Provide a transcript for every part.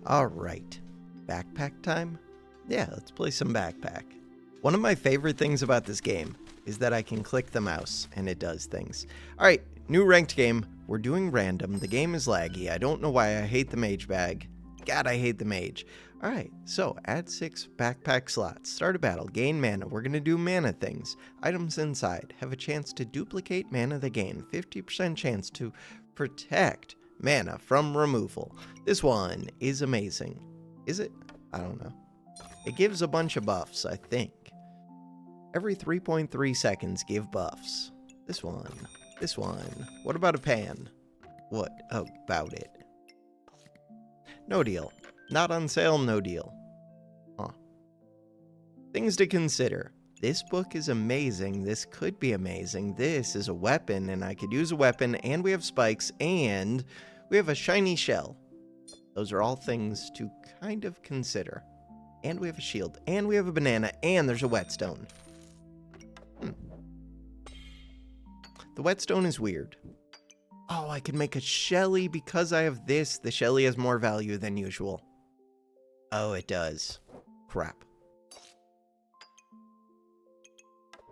Alright, backpack time? Yeah, let's play some backpack. One of my favorite things about this game is that I can click the mouse and it does things. Alright, new ranked game. We're doing random. The game is laggy. I don't know why. I hate the mage bag. God, I hate the mage. Alright, so add 6 backpack slots. Start a battle. Gain mana. We're going to do mana things. Items inside. Have a chance to duplicate mana they gain. 50% chance to protect mana from removal. This one is amazing. Is it? I don't know. It gives a bunch of buffs, I think. Every 3.3 seconds give buffs. This one. This one. What about a pan? What about it? No deal. Not on sale, no deal. Huh. Things to consider. This book is amazing. This could be amazing. This is a weapon, and I could use a weapon, and we have spikes, and we have a shiny shell. Those are all things to kind of consider. And we have a shield, and we have a banana, and there's a whetstone. The whetstone is weird. Oh, I could make a Shelly because I have this. The Shelly has more value than usual. Oh, it does. Crap.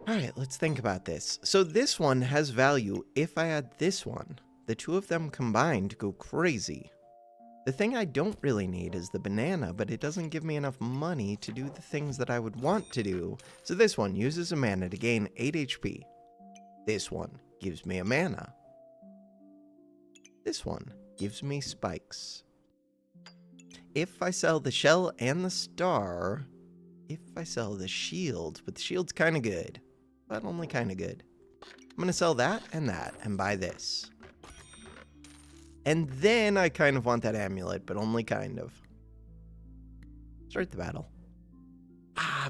Alright, let's think about this. So this one has value if I add this one. The two of them combined go crazy. The thing I don't really need is the banana, but it doesn't give me enough money to do the things that I would want to do. So this one uses a mana to gain 8 HP. This one gives me a mana. This one gives me spikes. If I sell the shell and the star, if I sell the shield, but the shield's kind of good, but only kind of good. I'm going to sell that and buy this. And then I kind of want that amulet, but only kind of. Start the battle.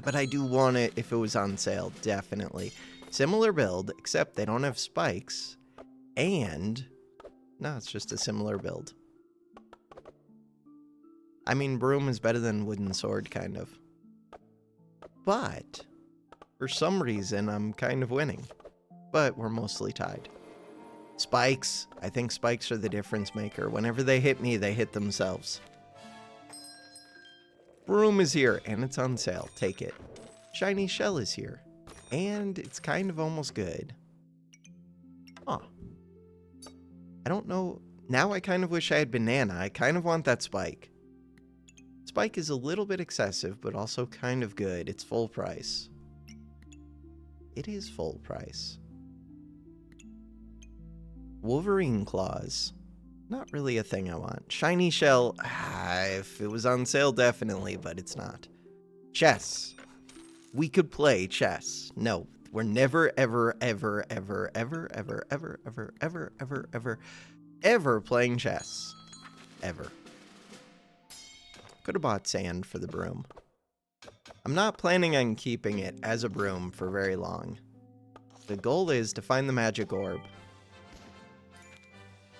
But I do want it if it was on sale, definitely. Similar build, except they don't have spikes. And no, it's just a similar build. I mean, broom is better than wooden sword, kind of. But for some reason, I'm kind of winning. But we're mostly tied. Spikes. I think spikes are the difference maker. Whenever they hit me, they hit themselves. Broom is here, and it's on sale. Take it. Shiny shell is here. And it's kind of almost good. Huh. I don't know. Now I kind of wish I had banana. I kind of want that spike. Spike is a little bit excessive, but also kind of good. It's full price. It is full price. Wolverine claws. Not really a thing I want. Shiny shell. If it was on sale, definitely, but it's not. Chess. We could play chess. No, we're never, ever, ever, ever, ever, ever, ever, ever, ever, ever, ever, ever playing chess. Ever. Could have bought sand for the broom. I'm not planning on keeping it as a broom for very long. The goal is to find the magic orb.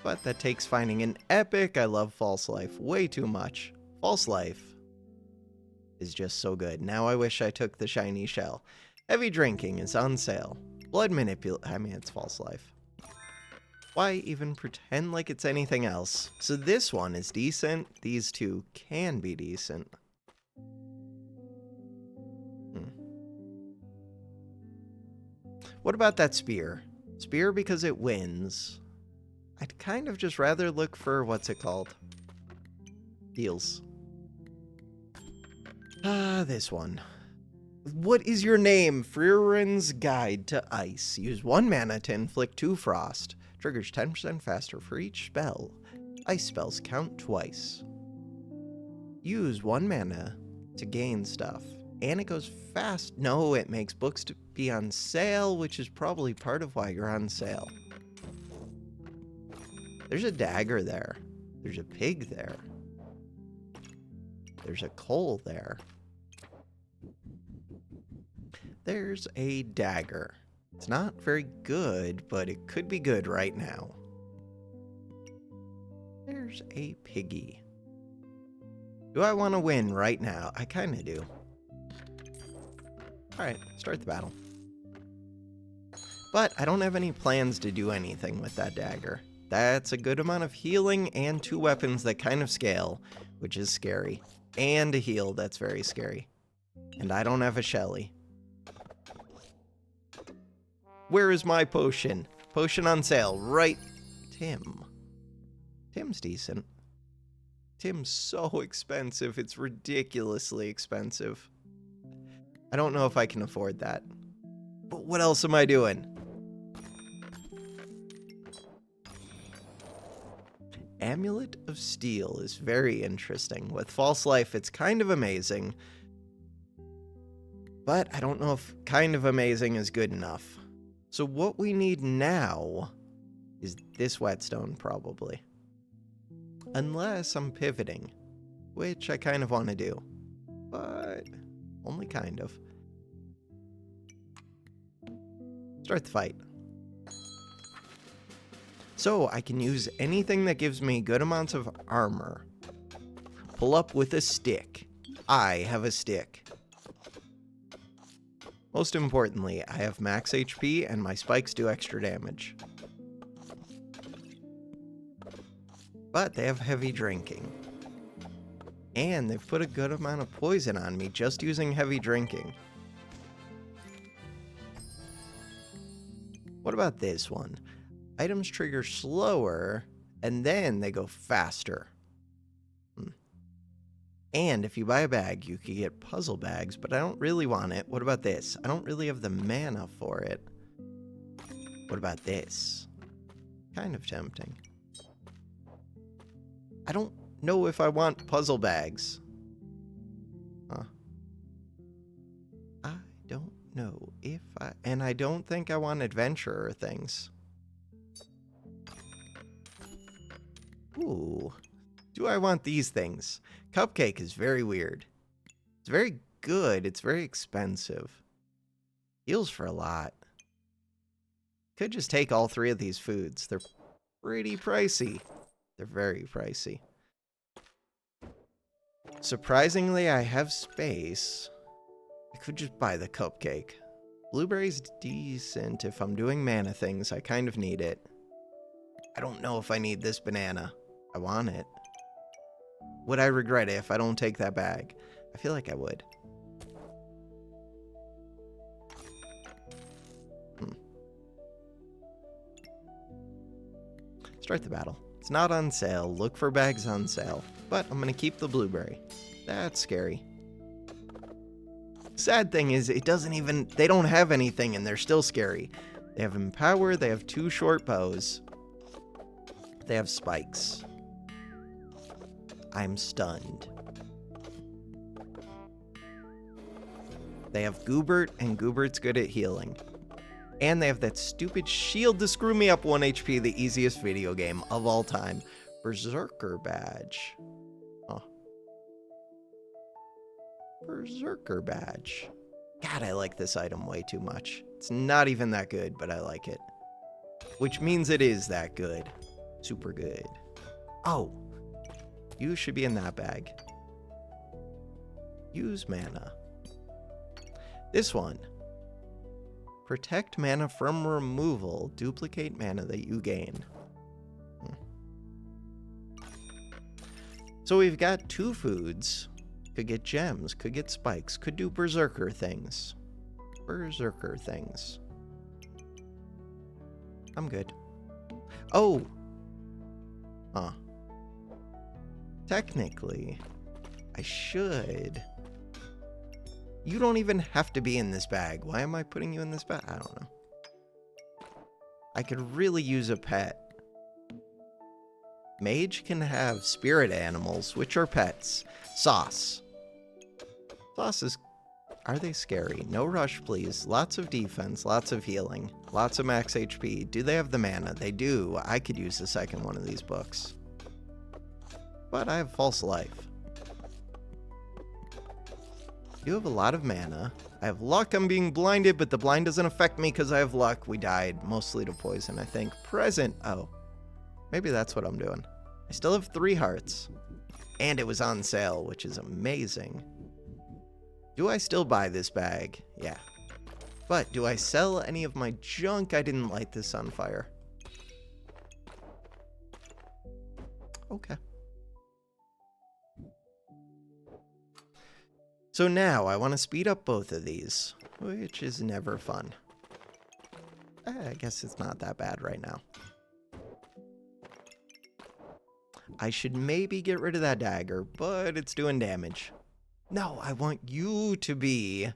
But that takes finding an epic. I love False Life way too much. False Life is just so good. Now I wish I took the shiny shell. Heavy drinking is on sale. Blood manipulation. I mean, it's False Life. Why even pretend like it's anything else? So this one is decent. These two can be decent. What about that spear? Spear because it wins. I'd kind of just rather look for, what's it called? Heals. This one. What is your name? Frierin's Guide to Ice. Use 1 mana to inflict 2 frost. Triggers 10% faster for each spell. Ice spells count twice. Use 1 mana to gain stuff. And it goes fast. No, it makes books to be on sale, which is probably part of why you're on sale. There's a dagger there. There's a pig there. There's a coal there. There's a dagger. It's not very good, but it could be good right now. There's a piggy. Do I want to win right now? I kind of do. Alright, start the battle. But I don't have any plans to do anything with that dagger. That's a good amount of healing and 2 weapons that kind of scale, which is scary. And a heal, that's very scary. And I don't have a Shelly. Where is my potion? Potion on sale, right? Tim. Tim's decent. Tim's so expensive, it's ridiculously expensive. I don't know if I can afford that. But what else am I doing? Amulet of Steel is very interesting. With False Life, it's kind of amazing. But I don't know if kind of amazing is good enough. So what we need now is this whetstone, probably. Unless I'm pivoting, which I kind of want to do. But only kind of. Start the fight. So I can use anything that gives me good amounts of armor. Pull up with a stick. I have a stick. Most importantly, I have max HP and my spikes do extra damage. But they have heavy drinking. And they've put a good amount of poison on me just using heavy drinking. What about this one? Items trigger slower, and then they go faster. And if you buy a bag, you could get puzzle bags, but I don't really want it. What about this? I don't really have the mana for it. What about this? Kind of tempting. I don't know if I want puzzle bags. Huh. I don't know if I... And I don't think I want adventurer things. Ooh. Do I want these things? Cupcake is very weird. It's very good. It's very expensive. Heals for a lot. Could just take all 3 of these foods. They're pretty pricey. They're very pricey. Surprisingly, I have space. I could just buy the cupcake. Blueberry's decent if I'm doing mana things. I kind of need it. I don't know if I need this banana. I want it. Would I regret it if I don't take that bag? I feel like I would. Start the battle. It's not on sale. Look for bags on sale. But I'm going to keep the blueberry. That's scary. Sad thing is, it doesn't even... They don't have anything and they're still scary. They have Empower. They have 2 short bows. They have spikes. I'm stunned. They have Goobert, and Goobert's good at healing. And they have that stupid shield to screw me up 1 HP, the easiest video game of all time. Berserker badge. Oh. Berserker badge. God, I like this item way too much. It's not even that good, but I like it. Which means it is that good. Super good. Oh. You should be in that bag. Use mana. This one. Protect mana from removal. Duplicate mana that you gain. So we've got 2 foods. Could get gems. Could get spikes. Could do berserker things. Berserker things. I'm good. Oh! Huh. Technically, I should. You don't even have to be in this bag. Why am I putting you in this bag? I don't know. I could really use a pet. Mage can have spirit animals, which are pets. Sauce. Sauce is... Are they scary? No rush, please. Lots of defense, lots of healing, lots of max HP. Do they have the mana? They do. I could use the second one of these books. But I have False Life. You have a lot of mana. I have luck. I'm being blinded, but the blind doesn't affect me because I have luck. We died mostly to poison, I think. Present. Oh. Maybe that's what I'm doing. I still have 3 hearts. And it was on sale, which is amazing. Do I still buy this bag? Yeah. But do I sell any of my junk? I didn't light this on fire. Okay. So now I want to speed up both of these, which is never fun. I guess it's not that bad right now. I should maybe get rid of that dagger, but it's doing damage. No, I want you to be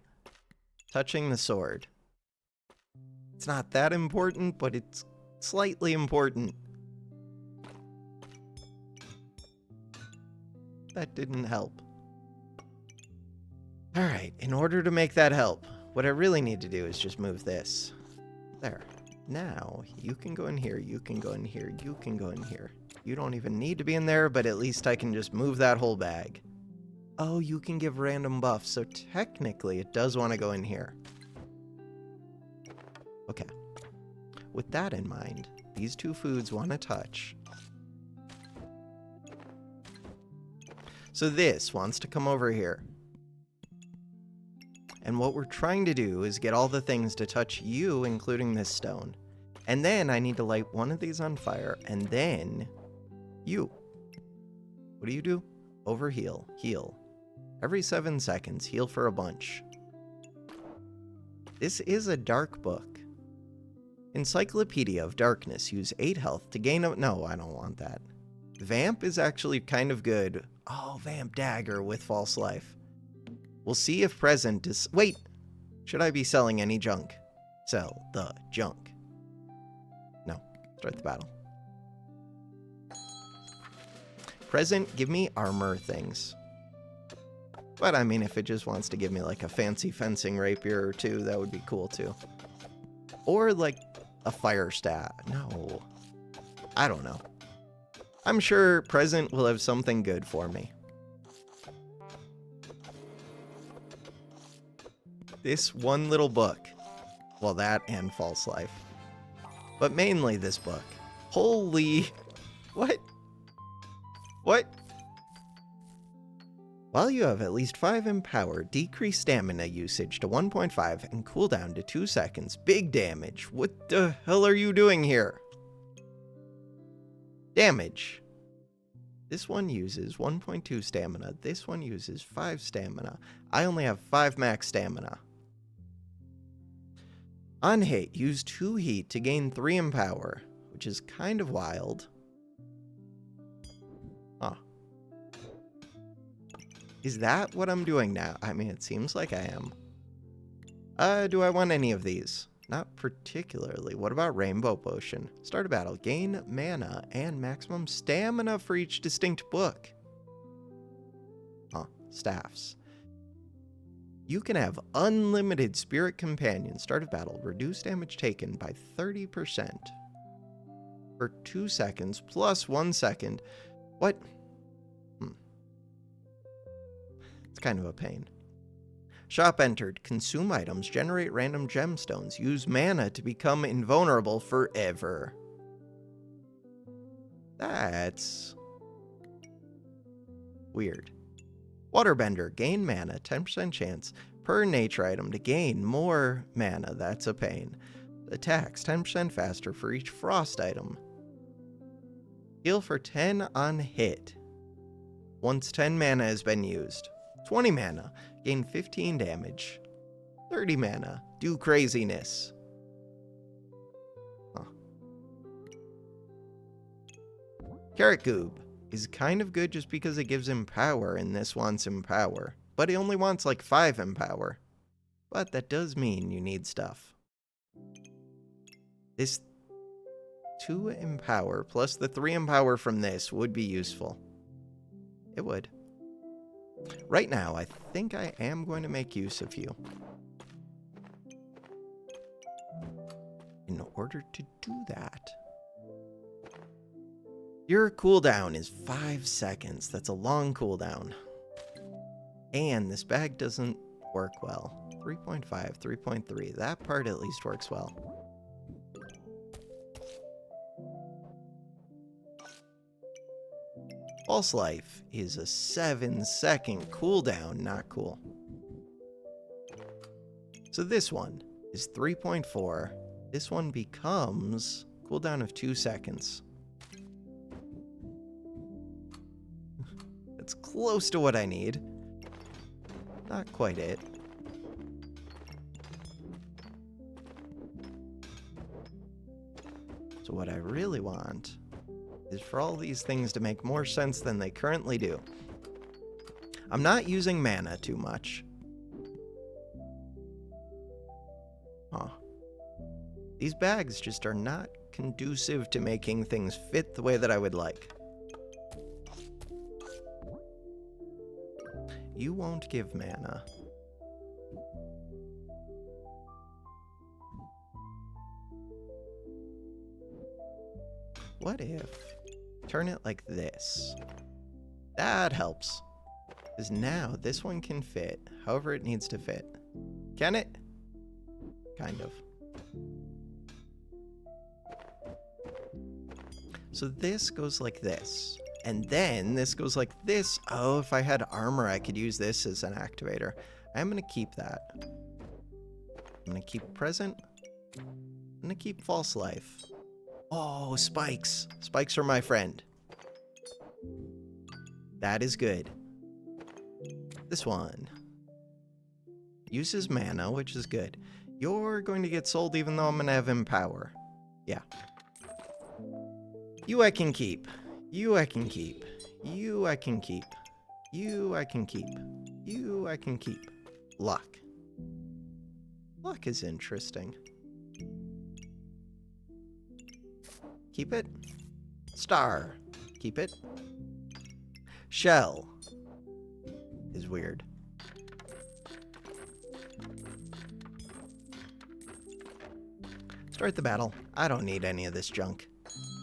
touching the sword. It's not that important, but it's slightly important. That didn't help. Alright, in order to make that help, what I really need to do is just move this. There. Now, you can go in here, you can go in here, you can go in here. You don't even need to be in there, but at least I can just move that whole bag. Oh, you can give random buffs, so technically it does want to go in here. Okay. With that in mind, these two foods want to touch. So this wants to come over here. And what we're trying to do is get all the things to touch you, including this stone. And then I need to light one of these on fire, and then you. What do? Overheal. Heal. Every 7 seconds, heal for a bunch. This is a dark book. Encyclopedia of Darkness. Use 8 health to gain a... No, I don't want that. Vamp is actually kind of good. Oh, Vamp Dagger with False Life. We'll see if present is... Wait! Should I be selling any junk? Sell the junk. No. Start the battle. Present, give me armor things. But I mean, if it just wants to give me like a fancy fencing rapier or two, that would be cool too. Or like a fire staff. No. I don't know. I'm sure present will have something good for me. This one little book. Well, that and False Life. But mainly this book. Holy... What? What? While you have at least 5 in power, decrease stamina usage to 1.5 and cooldown to 2 seconds. Big damage. What the hell are you doing here? Damage. This one uses 1.2 stamina. This one uses 5 stamina. I only have 5 max stamina. On hit, use 2 heat to gain 3 in power, which is kind of wild. Huh. Is that what I'm doing now? I mean, it seems like I am. Do I want any of these? Not particularly. What about Rainbow Potion? Start a battle. Gain mana and maximum stamina for each distinct book. Huh. Staffs. You can have unlimited spirit companions. Start a battle. Reduce damage taken by 30% for 2 seconds plus 1 second. What? It's kind of a pain. Shop entered. Consume items. Generate random gemstones. Use mana to become invulnerable forever. That's weird. Waterbender. Gain mana. 10% chance per nature item to gain more mana. That's a pain. Attacks. 10% faster for each frost item. Heal for 10 on hit. Once 10 mana has been used. 20 mana. Gain 15 damage. 30 mana. Do craziness. Huh. Carrot Goob is kind of good just because it gives him power, and this wants him power. But he only wants like 5 in power. But that does mean you need stuff. This 2 in power plus the 3 in power from this would be useful. It would. Right now, I think I am going to make use of you. In order to do that, your cooldown is 5 seconds. That's a long cooldown. And this bag doesn't work well. 3.5, 3.3. That part at least works well. False Life is a 7-second cooldown. Not cool. So this one is 3.4. This one becomes cooldown of 2 seconds. That's close to what I need. Not quite it. So what I really want is for all these things to make more sense than they currently do. I'm not using mana too much. Huh. These bags just are not conducive to making things fit the way that I would like. You won't give mana. What if turn it like this? That helps. Because now this one can fit however it needs to fit. Can it? Kind of. So this goes like this. And then this goes like this. Oh, if I had armor, I could use this as an activator. I'm going to keep that. I'm going to keep present. I'm going to keep false life. Oh, spikes. Spikes are my friend. That is good. This one uses mana, which is good. You're going to get sold even though I'm going to have Empower. Yeah. You I can keep. You I can keep. You I can keep. You I can keep. You I can keep. Luck. Luck is interesting. Keep it. Star. Keep it. Shell is weird. Start the battle. I don't need any of this junk.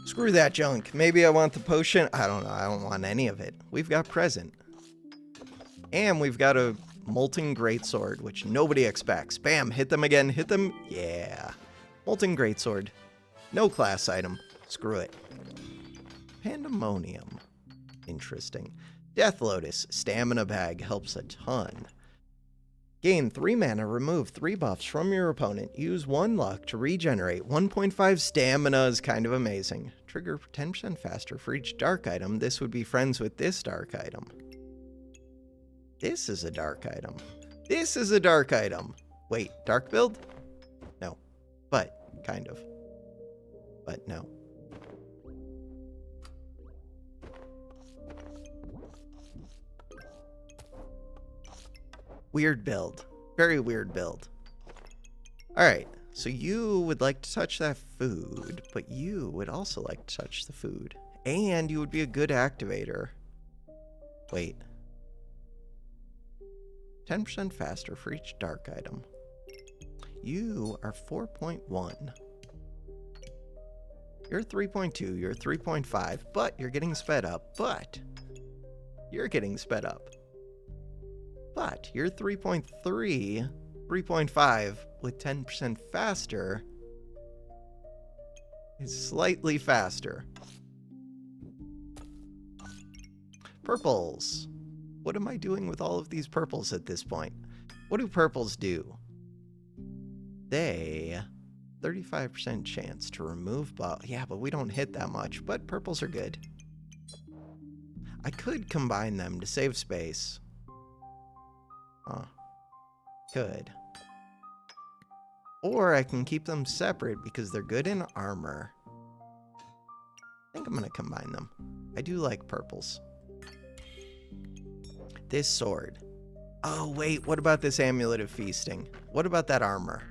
Screw that junk. Maybe I want the potion. I don't know. I don't want any of it. We've got present. And we've got a molten greatsword, which nobody expects. Bam, hit them again. Hit them. Yeah. Molten greatsword. No class item. Screw it. Pandemonium. Interesting. Death Lotus. Stamina bag helps a ton. Gain 3 mana, remove 3 buffs from your opponent. Use 1 luck to regenerate. 1.5 stamina is kind of amazing. Trigger 10% faster for each dark item. This would be friends with this dark item. This is a dark item. This is a dark item. Wait, dark build? No. But, kind of. But no. Weird build. Very weird build. Alright, so you would like to touch that food, but you would also like to touch the food. And you would be a good activator. Wait. 10% faster for each dark item. You are 4.1. You're 3.2, you're 3.5, but you're getting sped up. But you're getting sped up. But you're 3.3, 3.5 with 10% faster is slightly faster. Purples. What am I doing with all of these purples at this point? What do purples do? They 35% chance to remove buff. Yeah, but we don't hit that much, but purples are good. I could combine them to save space. Huh. Could. Or I can keep them separate because they're good in armor. I think I'm going to combine them. I do like purples. This sword. Oh, wait, what about this Amulet of Feasting? What about that armor?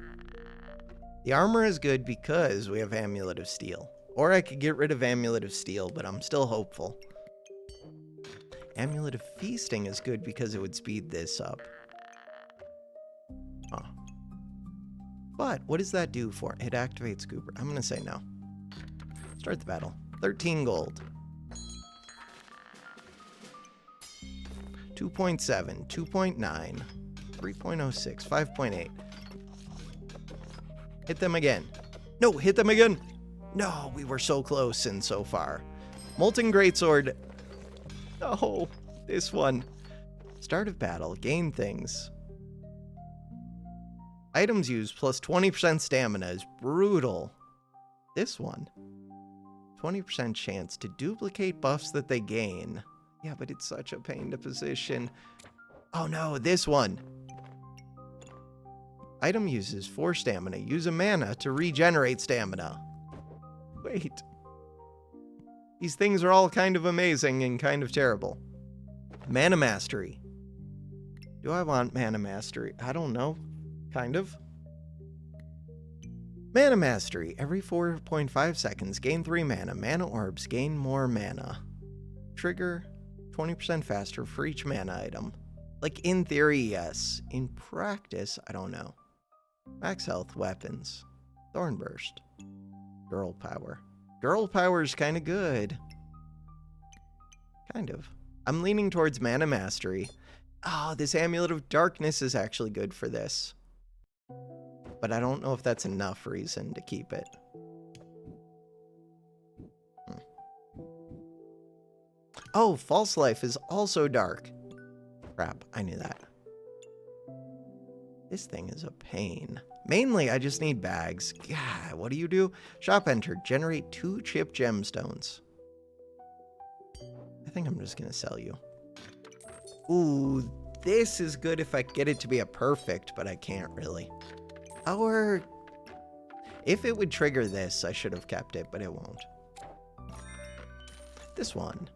The armor is good because we have Amulet of Steel. Or I could get rid of Amulet of Steel, but I'm still hopeful. Amulet of Feasting is good because it would speed this up. Huh. But what does that do for it? It activates Cooper. I'm going to say no. Start the battle. 13 gold. 2.7, 2.9, 3.06, 5.8. Hit them again. No, hit them again. No, we were so close and so far. Molten Greatsword. No, this one. Start of battle. Gain things. Items used plus 20% stamina is brutal. This one. 20% chance to duplicate buffs that they gain. Yeah, but it's such a pain to position. Oh no, this one. Item uses 4 stamina. Use a mana to regenerate stamina. Wait. These things are all kind of amazing and kind of terrible. Mana Mastery. Do I want Mana Mastery? I don't know. Kind of. Mana Mastery. Every 4.5 seconds, gain 3 mana. Mana orbs gain more mana. Trigger 20% faster for each mana item. Like, in theory, yes. In practice, I don't know. Max health, weapons. Thornburst. Girl power. Girl power is kind of good. Kind of. I'm leaning towards Mana Mastery. Oh, this Amulet of Darkness is actually good for this. But I don't know if that's enough reason to keep it. Oh, False Life is also dark. Crap, I knew that. This thing is a pain. Mainly, I just need bags. God, what do you do? Shop entered. Generate 2 chip gemstones. I think I'm just going to sell you. Ooh, this is good if I get it to be a perfect, but I can't really. Or if it would trigger this, I should have kept it, but it won't. This one.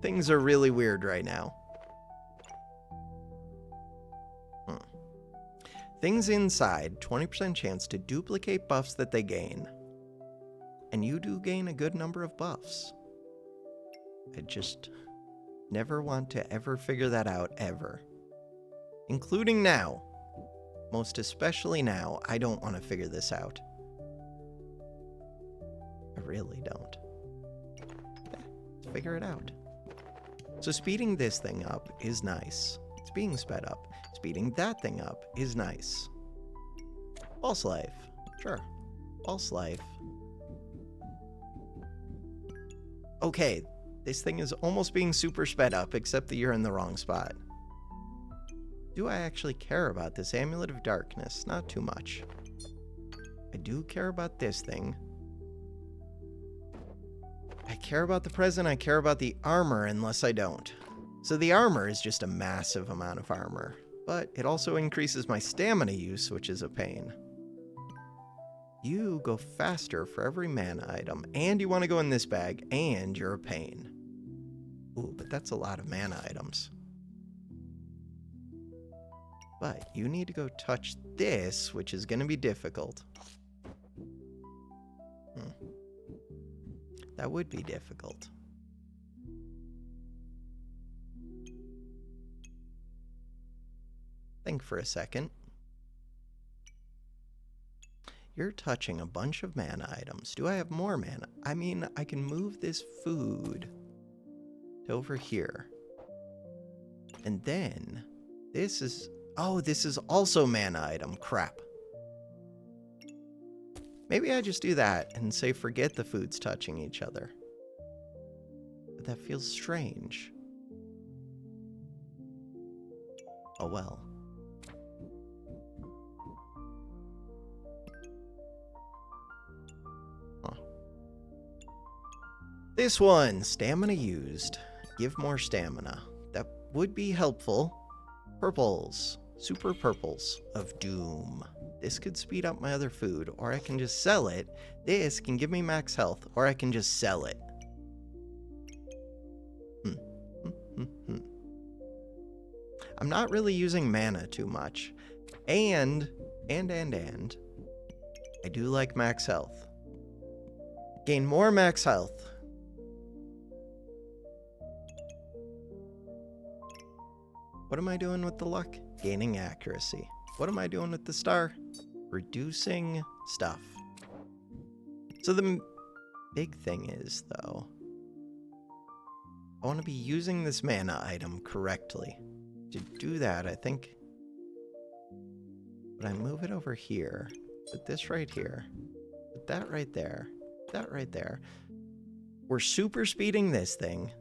Things are really weird right now. Things inside, 20% chance to duplicate buffs that they gain. And you do gain a good number of buffs. I just never want to ever figure that out, ever. Including now. Most especially now, I don't want to figure this out. I really don't. Let's figure it out. So speeding this thing up is nice. It's being sped up. Speeding that thing up is nice. False Life. Sure. False Life. Okay, this thing is almost being super sped up, except that you're in the wrong spot. Do I actually care about this Amulet of Darkness? Not too much. I do care about this thing. I care about the present, I care about the armor, unless I don't. So the armor is just a massive amount of armor, but it also increases my stamina use, which is a pain. You go faster for every mana item, and you want to go in this bag, and you're a pain. Ooh, but that's a lot of mana items. But you need to go touch this, which is going to be difficult. That would be difficult. Think for a second. You're touching a bunch of mana items. Do I have more mana? I mean, I can move this food to over here. And then this is... Oh, this is also mana item. Crap. Maybe I just do that and say forget the foods touching each other. But that feels strange. Oh well. Huh. This one, stamina used. Give more stamina. That would be helpful. Purples. Super purples of doom. This could speed up my other food, or I can just sell it. This can give me max health, or I can just sell it. I'm not really using mana too much. And, I do like max health. Gain more max health. What am I doing with the luck? Gaining accuracy. What am I doing with the star? Reducing stuff. So the big thing is, though, I want to be using this mana item correctly. To do that, I think when I move it over here, put this right here, put that right there, that right there, we're super speeding this thing.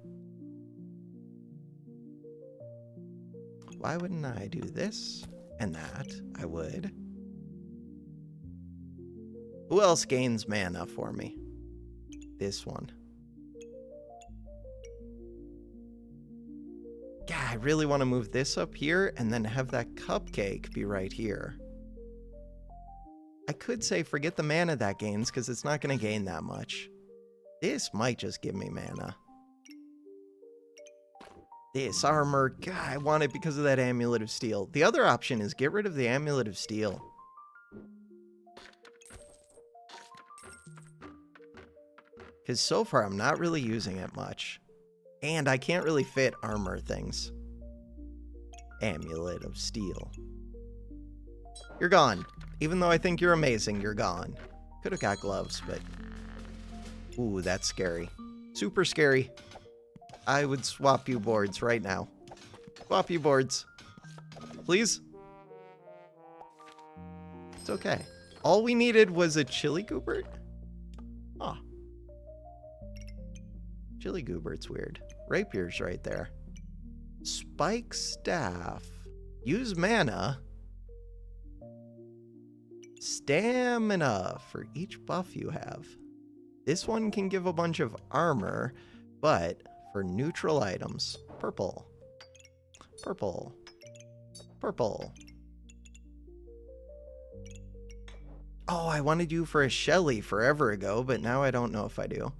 Why wouldn't I do this and that? I would. Who else gains mana for me? this one. Yeah, I really want to move this up here and then have that cupcake be right here. I could say forget the mana that gains because it's not going to gain that much. This might just give me mana. This armor, God, I want it because of that Amulet of Steel. The other option is get rid of the Amulet of Steel. Because so far I'm not really using it much. And I can't really fit armor things. Amulet of Steel. You're gone. Even though I think you're amazing, you're gone. Could have got gloves, but... Ooh, that's scary. Super scary. I would swap you boards right now. Swap you boards. Please? It's okay. All we needed was a Chili Goobert? Huh. Chili Goobert's weird. Rapier's right there. Spike Staff. Use mana. Stamina for each buff you have. This one can give a bunch of armor, but for neutral items. Purple. Purple. Purple. Oh, I wanted you for a Shelly forever ago, but now I don't know if I do.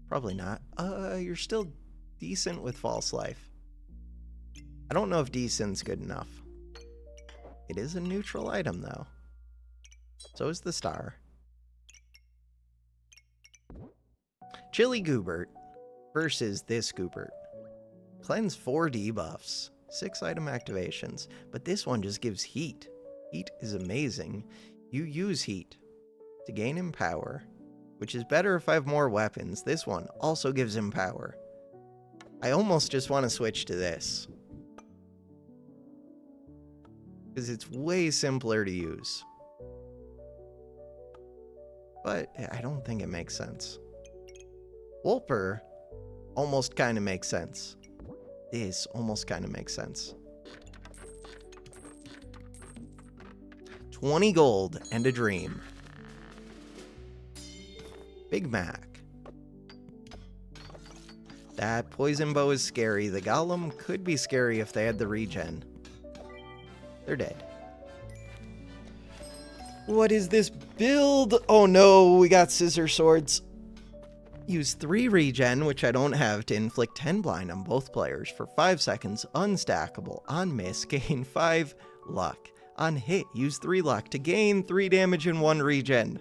Probably not. You're still decent with False Life. I don't know if decent's good enough. It is a neutral item, though. So is the star. Chili Goobert versus this Goobert. Cleanse 4 debuffs. 6 item activations. But this one just gives heat. Heat is amazing. You use heat to gain him power, which is better if I have more weapons. This one also gives him power. I almost just want to switch to this, because it's way simpler to use. But I don't think it makes sense. Wolper almost kind of makes sense. This almost kind of makes sense. 20 gold and a dream. Big Mac. That poison bow is scary. The golem could be scary if they had the regen. They're dead. What is this build? Oh no, we got scissor swords. Use 3 regen, which I don't have, to inflict 10 blind on both players for 5 seconds, unstackable. On miss, gain 5 luck. On hit, use 3 luck to gain 3 damage and 1 regen.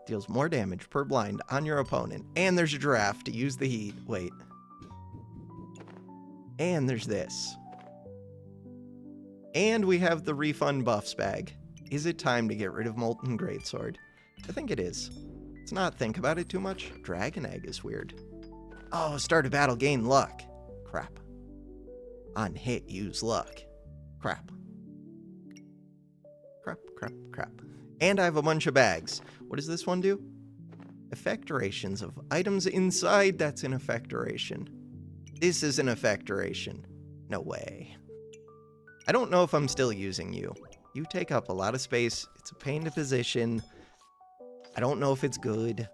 Deals more damage per blind on your opponent. And there's a giraffe to use the heat. Wait. And there's this. And we have the refund buffs bag. Is it time to get rid of Molten Greatsword? I think it is. Let's not think about it too much. Dragon Egg is weird. Oh, start a battle, gain luck. Crap. On hit, use luck. Crap. Crap, crap, crap. And I have a bunch of bags. What does this one do? Effect durations of items inside. That's an effect duration. This is an effect duration. No way. I don't know if I'm still using you. You take up a lot of space. It's a pain to position. I don't know if it's good.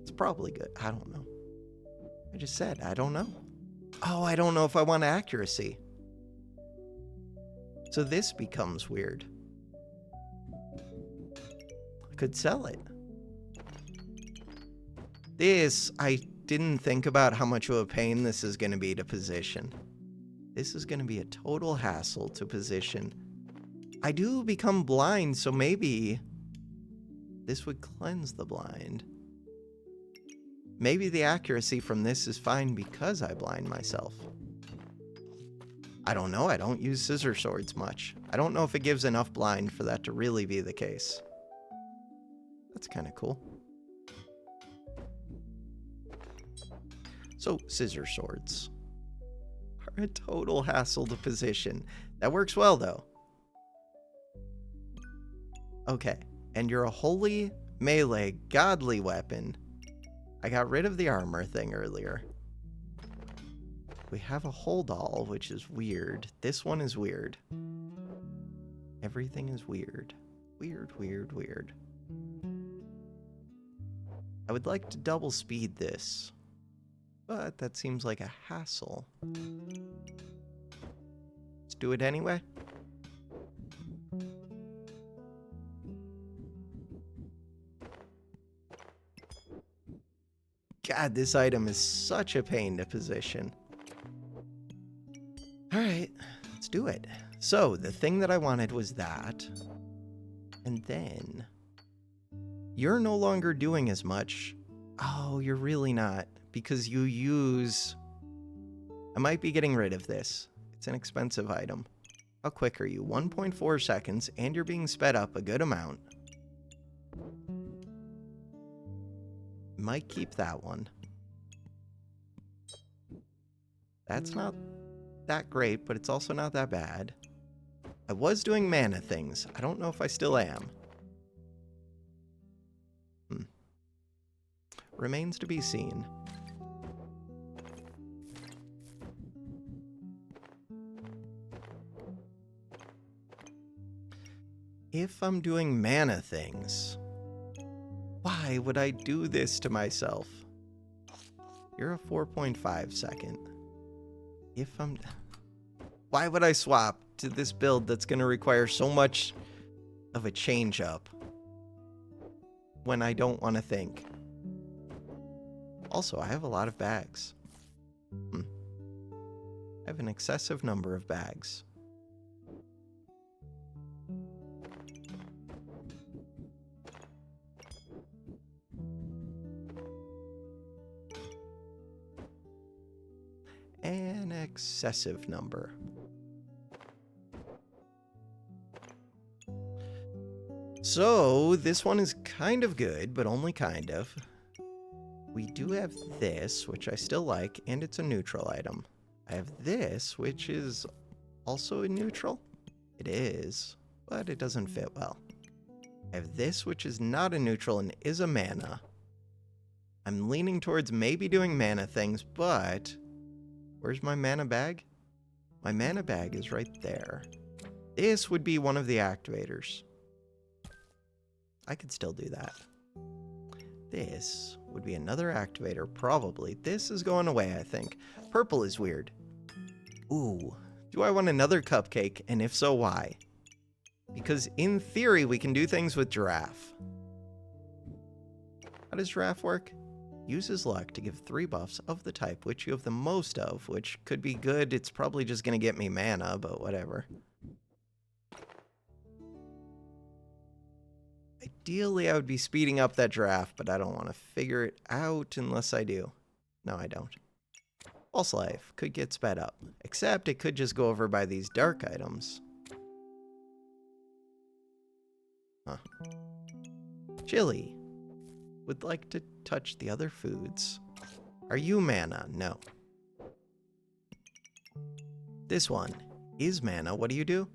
It's probably good. I don't know. I just said, I don't know. Oh, I don't know if I want accuracy. So this becomes weird. I could sell it. This, I didn't think about how much of a pain this is going to be to position. This is going to be a total hassle to position. I do become blind, so maybe this would cleanse the blind. Maybe the accuracy from this is fine because I blind myself. I don't know. I don't use scissor swords much. I don't know if it gives enough blind for that to really be the case. That's kind of cool. So, scissor swords are a total hassle to position. That works well, though. Okay, and you're a holy melee godly weapon. I got rid of the armor thing earlier. We have a hold all, which is weird. This one is weird. Everything is weird. Weird, weird, weird. I would like to double speed this, but that seems like a hassle. Let's do it anyway. God, this item is such a pain to position. All right, let's do it. So the thing that I wanted was that. And then you're no longer doing as much. Oh, you're really not, because you use... I might be getting rid of this. It's an expensive item. How quick are you? 1.4 seconds, and you're being sped up a good amount. Might keep that one. That's not that great, but it's also not that bad. I was doing mana things. I don't know if I still am. Remains to be seen. If I'm doing mana things, why would I do this to myself? You're a 4.5 second. Why would I swap to this build that's going to require so much of a change up when I don't want to think? Also, I have a lot of bags. I have an excessive number of bags. An excessive number. So, this one is kind of good, but only kind of. We do have this, which I still like, and it's a neutral item. I have this, which is also a neutral. It is, but it doesn't fit well. I have this, which is not a neutral and is a mana. I'm leaning towards maybe doing mana things, but... Where's my mana bag? My mana bag is right there. This would be one of the activators. I could still do that. This would be another activator, probably. This is going away, I think. Purple is weird. Ooh. Do I want another cupcake? And if so, why? Because in theory, we can do things with Giraffe. How does Giraffe work? Uses luck to give 3 buffs of the type which you have the most of, which could be good. It's probably just going to get me mana, but whatever. Ideally, I would be speeding up that Giraffe, but I don't want to figure it out unless I do. No, I don't. False Life could get sped up, except it could just go over by these dark items. Huh. Chili. Would like to touch the other foods. Are you mana? No. This one is mana. What do you do?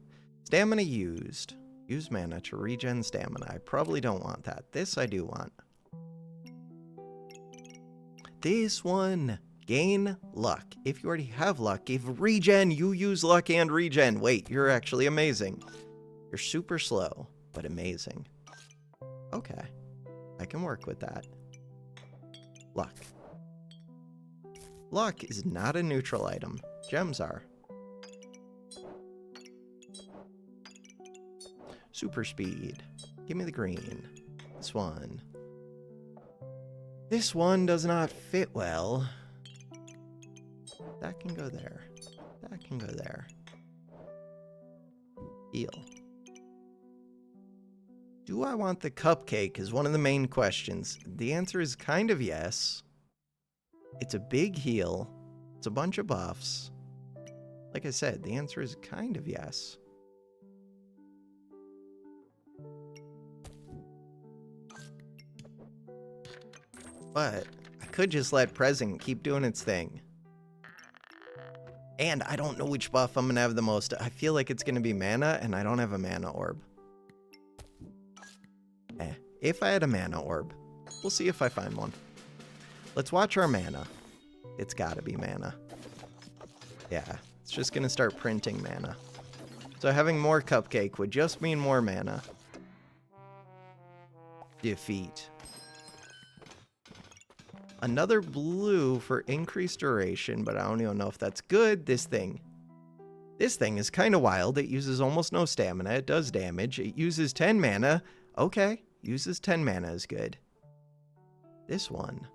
Stamina used. Use mana to regen stamina. I probably don't want that. This I do want. This one. Gain luck. If you already have luck, give regen. You use luck and regen. Wait, you're actually amazing. You're super slow, but amazing. Okay. I can work with that. Luck. Luck is not a neutral item. Gems are. Super speed. Give me the green. This one. This one does not fit well. That can go there. That can go there. Heal. Do I want the cupcake is one of the main questions. The answer is kind of yes. It's a big heal. It's a bunch of buffs. Like I said, the answer is kind of yes. But I could just let Present keep doing its thing. And I don't know which buff I'm going to have the most. I feel like it's going to be mana, and I don't have a mana orb. If I had a mana orb, we'll see if I find one. Let's watch our mana. It's gotta be mana. Yeah, it's just gonna start printing mana. So having more cupcake would just mean more mana. Defeat. Another blue for increased duration, but I don't even know if that's good. This thing is kind of wild. It uses almost no stamina. It does damage. It uses 10 mana. Okay, uses 10 mana is good. This one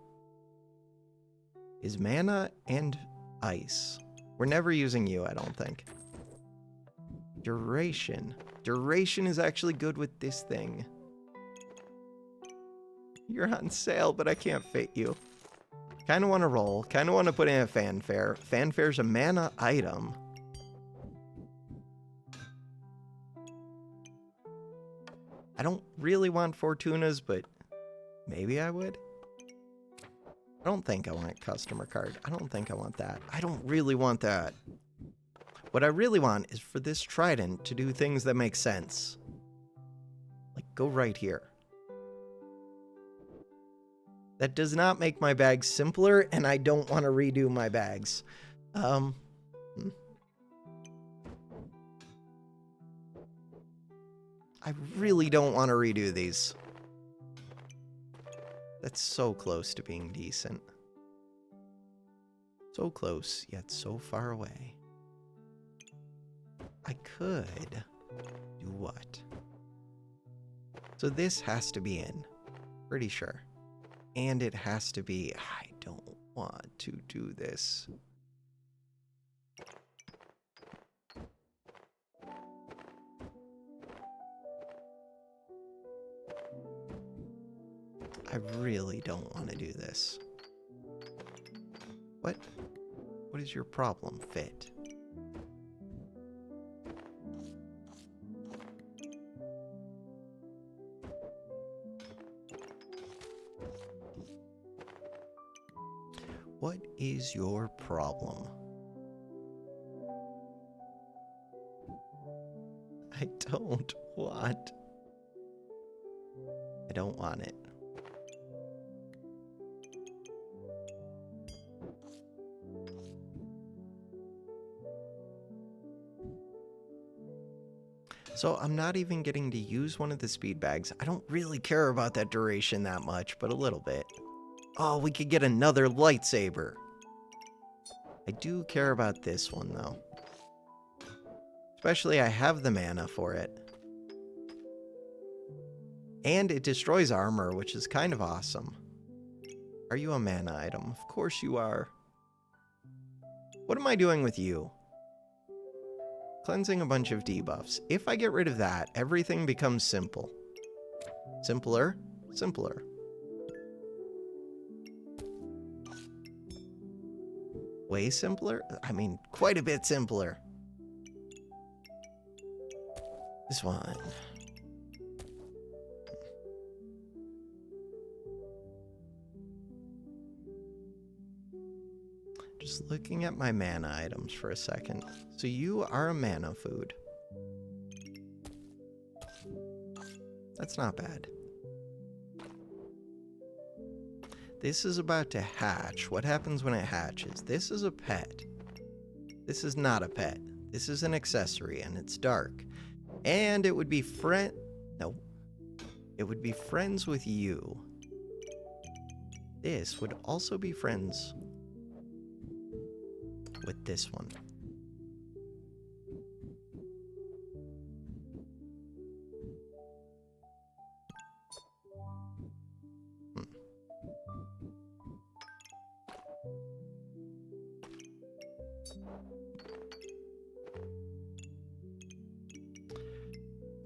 is mana and ice. We're never using you, I don't think. Duration. Duration is actually good with this thing. You're on sale, but I can't fit you. Kind of want to roll. Kind of want to put in a fanfare. Fanfare's a mana item. I don't really want Fortunas, but maybe I would. I don't think I want customer card. I don't think I want that. I don't really want that. What I really want is for this trident to do things that make sense. Like, go right here. That does not make my bags simpler, and I don't want to redo my bags. I really don't want to redo these. That's so close to being decent. So close, yet so far away. I could do what? So this has to be in. Pretty sure. And it has to be... I don't want to do this. I really don't want to do this. What? What is your problem, Fit? What is your problem? I don't want. I don't want it. So I'm not even getting to use one of the speed bags. I don't really care about that duration that much, but a little bit. Oh, we could get another lightsaber. I do care about this one, though. Especially I have the mana for it. And it destroys armor, which is kind of awesome. Are you a mana item? Of course you are. What am I doing with you? Cleansing a bunch of debuffs. If I get rid of that, everything becomes simple. Simpler? Simpler. Way simpler? I mean, quite a bit simpler. This one. Just looking at my mana items for a second. So you are a mana food. That's not bad. This is about to hatch. What happens when it hatches? This is a pet. This is not a pet. This is an accessory, and it's dark. And it would be No. It would be friends with you. This would also be friends with this one.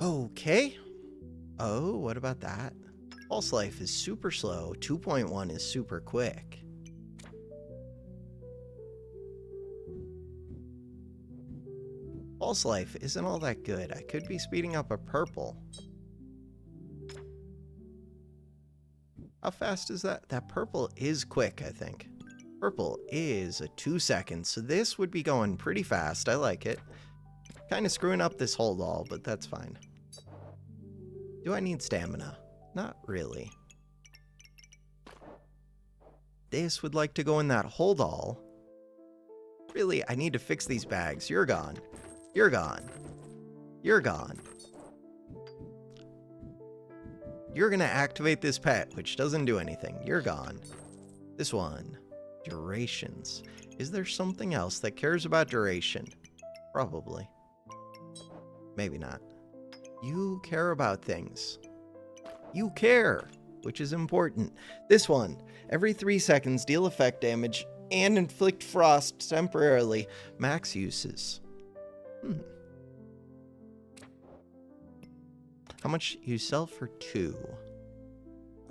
Okay. Oh, what about that? False life is super slow. 2.1 is super quick. False life isn't all that good. I could be speeding up a purple. How fast is that? That purple is quick, I think. Purple is a 2 seconds, so this would be going pretty fast. I like it. Kind of screwing up this hold all, but that's fine. Do I need stamina? Not really. This would like to go in that hold all. Really, I need to fix these bags. You're gone. You're gone. You're gone. You're gonna activate this pet, which doesn't do anything. You're gone. This one. Durations. Is there something else that cares about duration? Probably. Maybe not. You care about things. You care, which is important. This one. Every 3 seconds, deal effect damage and inflict frost temporarily. Max uses. How much you sell for 2?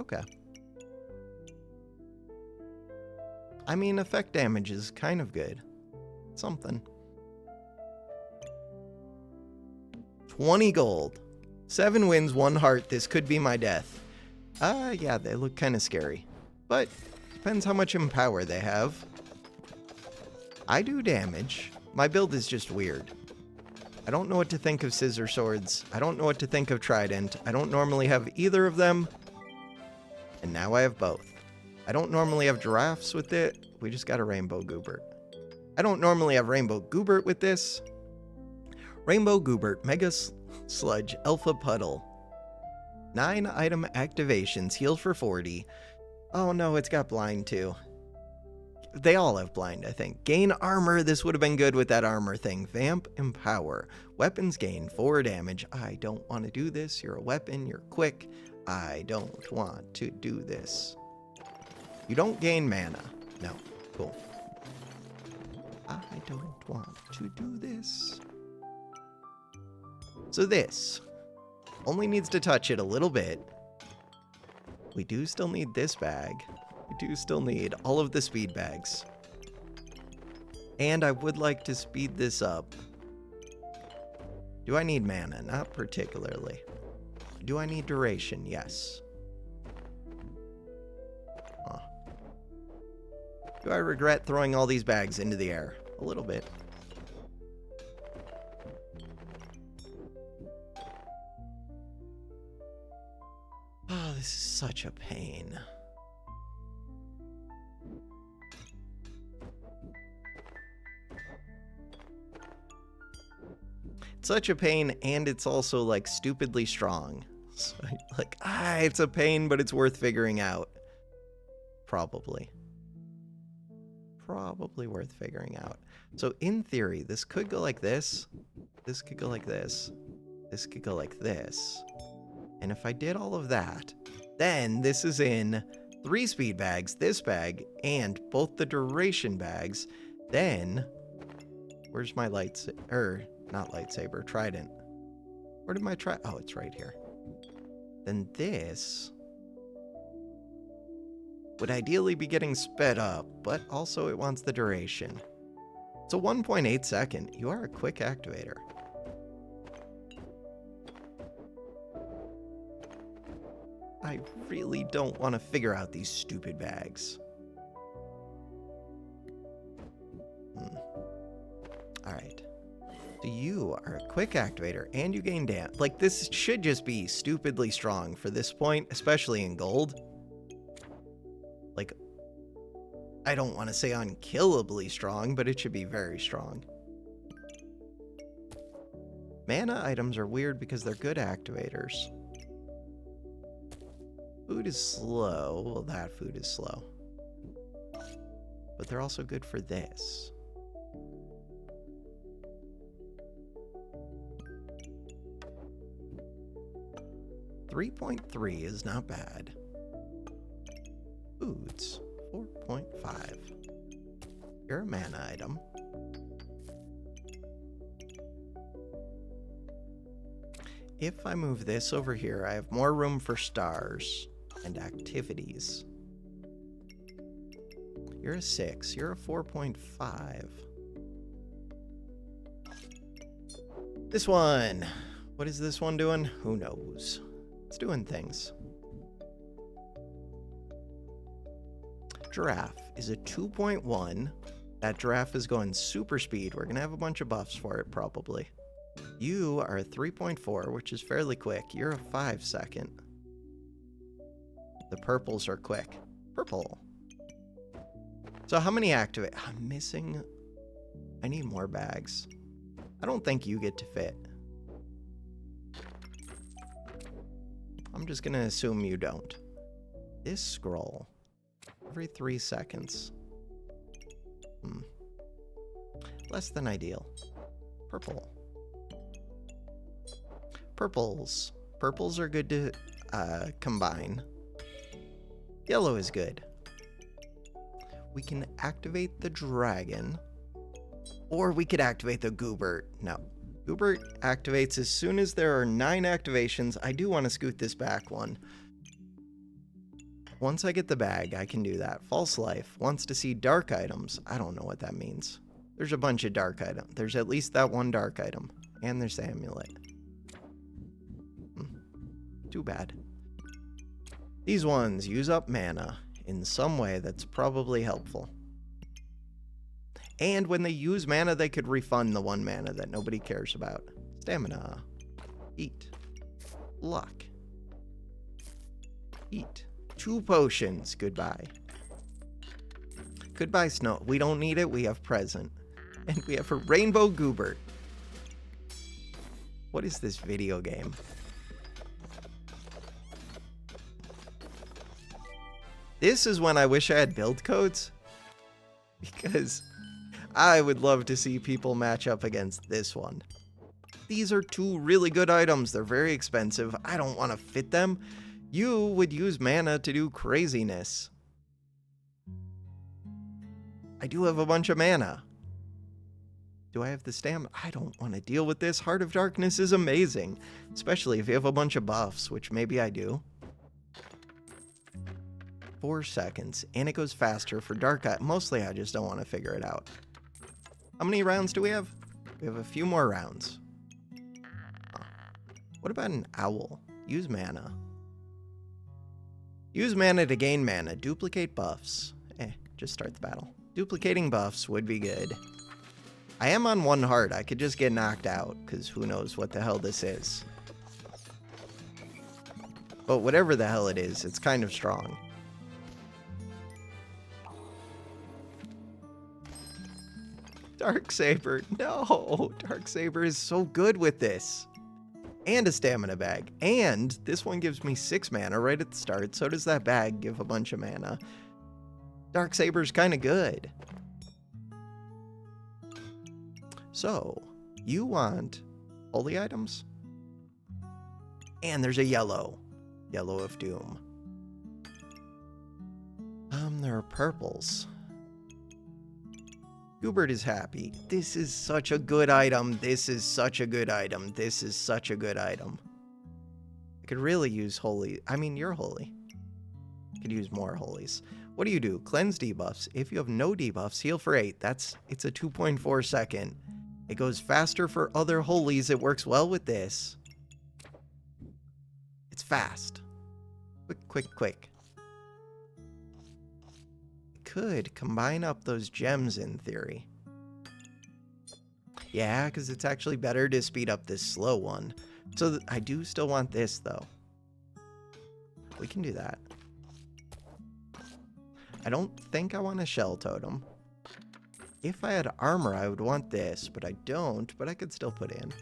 Okay. I mean, effect damage is kind of good. Something. 20 gold. 7 wins, 1 heart. This could be my death. Yeah, they look kind of scary. But depends how much empower they have. I do damage. My build is just weird. I don't know what to think of scissor swords. I don't know what to think of trident. I don't normally have either of them. And now I have both. I don't normally have giraffes with it. We just got a rainbow goobert. I don't normally have rainbow goobert with this. Rainbow goobert, mega sludge, alpha puddle. 9 item activations, heal for 40. Oh no, it's got blind too. They all have blind, I think. Gain armor. This would have been good with that armor thing. Vamp empower. Weapons gain 4 damage. I don't want to do this. You're a weapon. You're quick. I don't want to do this. You don't gain mana. No. Cool. I don't want to do this. So this only needs to touch it a little bit. We do still need this bag. We do still need all of the speed bags. And I would like to speed this up. Do I need mana? Not particularly. Do I need duration? Yes. Huh. Do I regret throwing all these bags into the air? A little bit. Oh, this is such a pain. It's such a pain, and it's also, like, stupidly strong. So, like, it's a pain, but it's worth figuring out. Probably. Probably worth figuring out. So, in theory, this could go like this. This could go like this. This could go like this. And if I did all of that, then this is in 3 speed bags, this bag, and both the duration bags. Then, where's my lightsaber? Not lightsaber, trident. Where did my oh, it's right here. Then this would ideally be getting sped up, but also it wants the duration. It's a 1.8 second. You are a quick activator. I really don't want to figure out these stupid bags. Alright. So you are a quick activator, and you gain damage. Like, this should just be stupidly strong for this point, especially in gold. Like, I don't want to say unkillably strong, but it should be very strong. Mana items are weird because they're good activators. Food is slow. Well, that food is slow. But they're also good for this. .3 is not bad. Foods, 4.5. You're a mana item. If I move this over here, I have more room for stars and activities. You're a 6. You're a 4.5. This one. What is this one doing? Who knows? It's doing things. Giraffe is a 2.1. That giraffe is going super speed. We're going to have a bunch of buffs for it, probably. You are a 3.4, which is fairly quick. You're a 5 second. The purples are quick. Purple. So how many activate? I'm missing. I need more bags. I don't think you get to fit. I'm just going to assume you don't. This scroll. Every 3 seconds. Less than ideal. Purple. Purples. Purples are good to combine. Yellow is good. We can activate the dragon. Or we could activate the Goobert. No. Goobert activates as soon as there are 9 activations. I do want to scoot this back one. Once I get the bag, I can do that. False Life wants to see dark items. I don't know what that means. There's a bunch of dark items. There's at least that one dark item. And there's the amulet. Too bad. These ones use up mana in some way that's probably helpful. And when they use mana, they could refund the 1 mana that nobody cares about. Stamina. Eat. Luck. Eat. 2 potions. Goodbye. Goodbye, Snow. We don't need it. We have present. And we have a Rainbow Goobert. What is this video game? This is when I wish I had build codes. Because I would love to see people match up against this one. These are 2 really good items. They're very expensive. I don't want to fit them. You would use mana to do craziness. I do have a bunch of mana. Do I have the stamina? I don't want to deal with this. Heart of Darkness is amazing. Especially if you have a bunch of buffs, which maybe I do. 4 seconds. And it goes faster for dark eye. Mostly I just don't want to figure it out. How many rounds do we have? We have a few more rounds. What about an owl? Use mana. Use mana to gain mana. Duplicate buffs. Just start the battle. Duplicating buffs would be good. I am on 1 heart. I could just get knocked out, because who knows what the hell this is. But whatever the hell it is, it's kind of strong. Darksaber. No! Darksaber is so good with this. And a stamina bag. And this one gives me 6 mana right at the start. So does that bag give a bunch of mana. Darksaber's kind of good. So, you want holy items? And there's a yellow. Yellow of Doom. There are purples. Goobert is happy. This is such a good item. This is such a good item. This is such a good item. I could really use holy. I mean, you're holy. I could use more holies. What do you do? Cleanse debuffs. If you have no debuffs, heal for 8. It's a 2.4 second. It goes faster for other holies. It works well with this. It's fast. Quick, quick, quick. Could combine up those gems in theory. Yeah, because it's actually better to speed up this slow one. So I do still want this, though. We can do that. I don't think I want a shell totem. If I had armor, I would want this, but I don't, but I could still put in.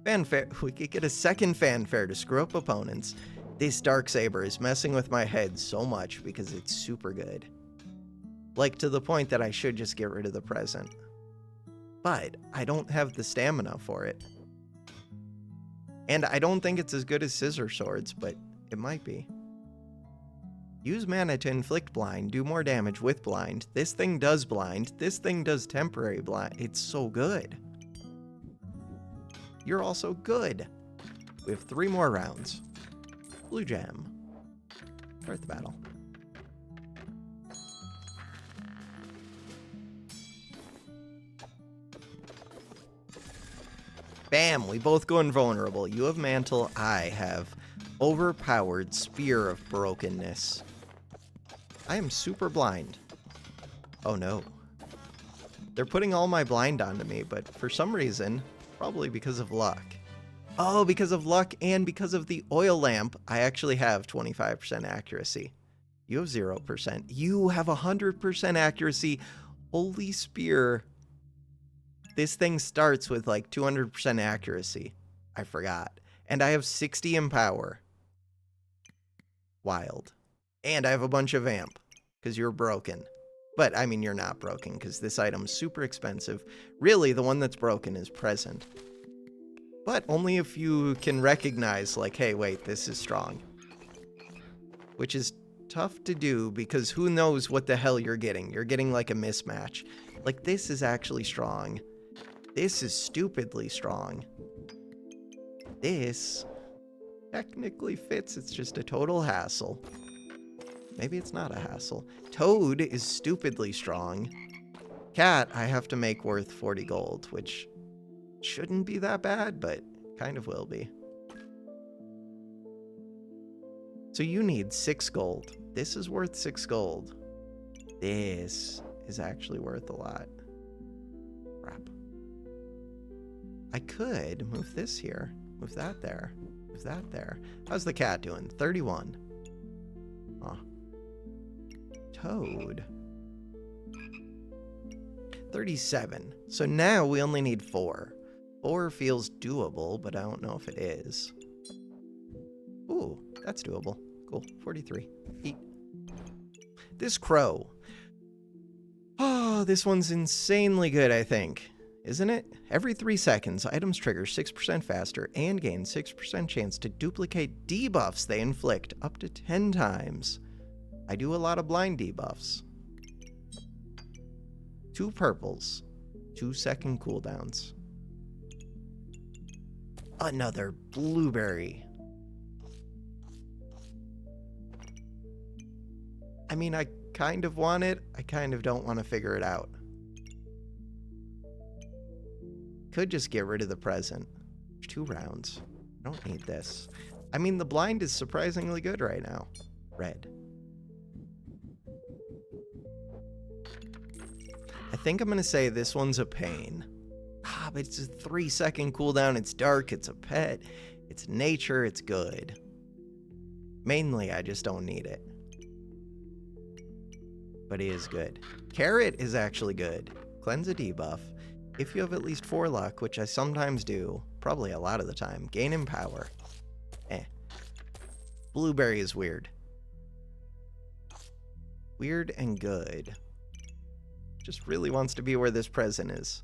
Fanfare. We could get a second fanfare to screw up opponents. This Darksaber is messing with my head so much because it's super good. Like, to the point that I should just get rid of the present. But I don't have the stamina for it. And I don't think it's as good as Scissor Swords, but it might be. Use mana to inflict blind, do more damage with blind. This thing does blind. This thing does temporary blind. It's so good. You're also good. We have 3 more rounds. Blue gem. Start the battle. Bam! We both go invulnerable. You have Mantle. I have overpowered Spear of Brokenness. I am super blind. Oh no. They're putting all my blind onto me, but for some reason, probably because of luck. Oh, because of luck and because of the oil lamp, I actually have 25% accuracy. You have 0%. You have 100% accuracy. Holy Spear. This thing starts with like 200% accuracy. I forgot. And I have 60 in power. Wild. And I have a bunch of amp. because you're broken. But, I mean, you're not broken because this item's super expensive. Really, the one that's broken is present. But only if you can recognize, like, hey, wait, this is strong. Which is tough to do because who knows what the hell you're getting. You're getting, like, a mismatch. Like, this is actually strong. This is stupidly strong. This technically fits. It's just a total hassle. Maybe it's not a hassle. Toad is stupidly strong. Cat, I have to make worth 40 gold, which shouldn't be that bad, but kind of will be. So you need 6 gold. This is worth 6 gold. This is actually worth a lot. Crap. I could move this here. Move that there. Move that there. How's the cat doing? 31. Huh. Toad. 37. So now we only need 4. 4 feels doable, but I don't know if it is. Ooh, that's doable. Cool. 43. Eat. This crow. Oh, this one's insanely good, I think. Isn't it? Every 3 seconds, items trigger 6% faster and gain 6% chance to duplicate debuffs they inflict up to 10 times. I do a lot of blind debuffs. 2 purples. 2-second cooldowns. Another blueberry. I mean, I kind of want it. I kind of don't want to figure it out. Could just get rid of the present. 2 rounds. I don't need this. I mean, the blind is surprisingly good right now. Red. I think I'm going to say this one's a pain. Ah, but it's a 3-second cooldown. It's dark. It's a pet. It's nature. It's good. Mainly, I just don't need it. But it is good. Carrot is actually good. Cleanse a debuff. If you have at least 4 luck, which I sometimes do, probably a lot of the time, gain in power. Blueberry is weird. Weird and good. Just really wants to be where this present is.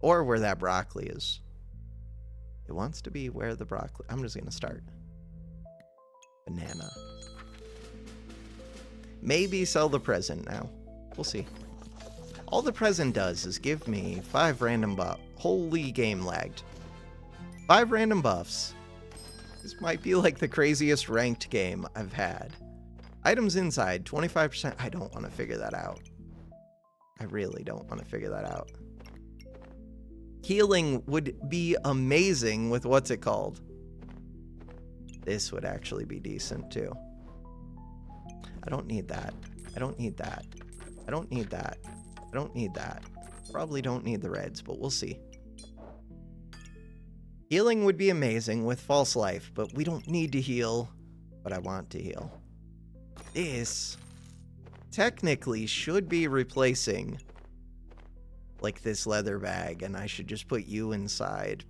Or where that broccoli is. It wants to be where the broccoli... I'm just going to start. Banana. Maybe sell the present now. We'll see. All the present does is give me 5 random buffs. Holy game lagged. 5 random buffs. This might be like the craziest ranked game I've had. Items inside, 25%. I don't want to figure that out. I really don't want to figure that out. Healing would be amazing with what's it called? This would actually be decent too. I don't need that. I don't need that. I don't need that. I don't need that. Probably don't need the reds, but we'll see. Healing would be amazing with false life, but we don't need to heal, but I want to heal. This technically should be replacing like this leather bag, and I should just put you inside,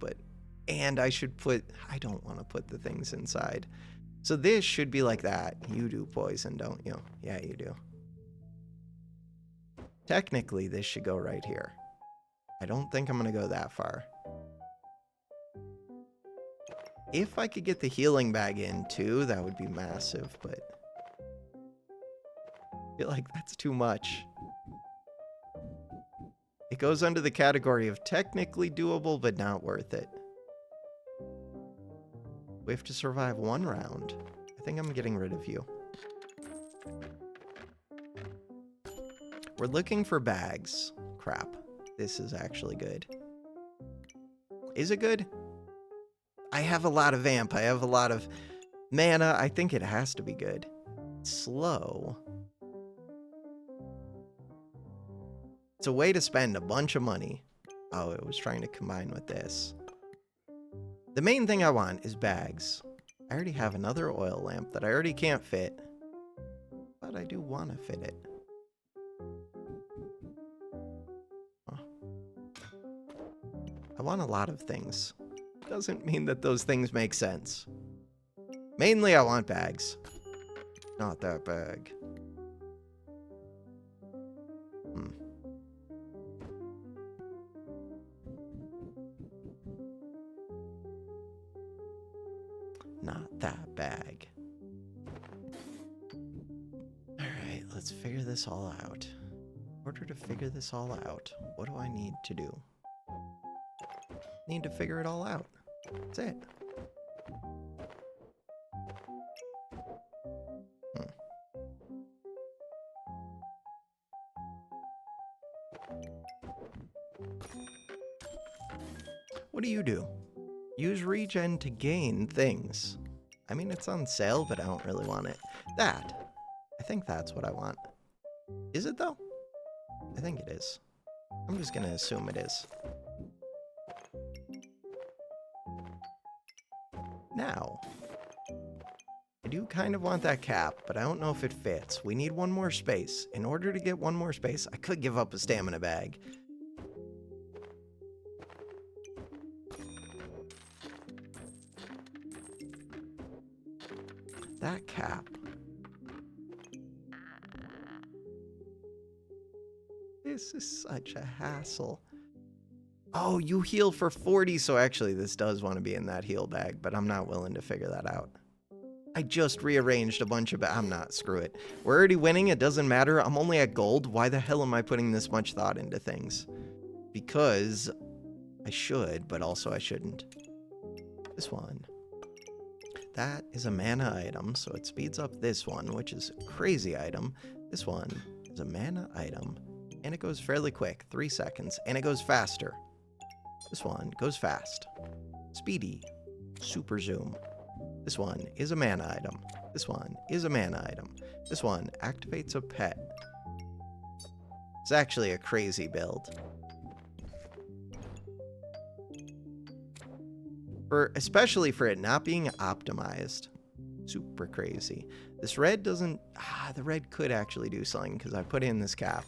and I should put, I don't want to put the things inside. So this should be like that. You do poison, don't you? Yeah, you do. Technically, this should go right here. I don't think I'm going to go that far. If I could get the healing bag in too, that would be massive, but I feel like that's too much. It goes under the category of technically doable, but not worth it. We have to survive 1 round. I think I'm getting rid of you. We're looking for bags. Crap. This is actually good. Is it good? I have a lot of vamp. I have a lot of mana. I think it has to be good. Slow. It's a way to spend a bunch of money. Oh, it was trying to combine with this. The main thing I want is bags. I already have another oil lamp that I already can't fit, but I do want to fit it. Huh. I want a lot of things. Doesn't mean that those things make sense. Mainly I want bags. Not that bag. Not that bag. Alright, let's figure this all out. In order to figure this all out, what do I need to do? Need to figure it all out. That's it. What do you do? Use regen to gain things. I mean, it's on sale, but I don't really want it. That. I think that's what I want. Is it, though? I think it is. I'm just gonna assume it is. Now, I do kind of want that cap, but I don't know if it fits. We need one more space. In order to get one more space, I could give up a stamina bag. That cap. This is such a hassle. Oh, you heal for 40, so actually this does want to be in that heal bag, but I'm not willing to figure that out. I just rearranged a bunch of... I'm not, screw it. We're already winning, it doesn't matter. I'm only at gold. Why the hell am I putting this much thought into things? Because I should, but also I shouldn't. This one. That is a mana item, so it speeds up this one, which is a crazy item. This one is a mana item, and it goes fairly quick, 3 seconds, and it goes faster. This one goes fast. Speedy. Super zoom. This one is a mana item. This one is a mana item. This one activates a pet. It's actually a crazy build. Especially for it not being optimized. Super crazy. This red doesn't... the red could actually do something because I put in this cap.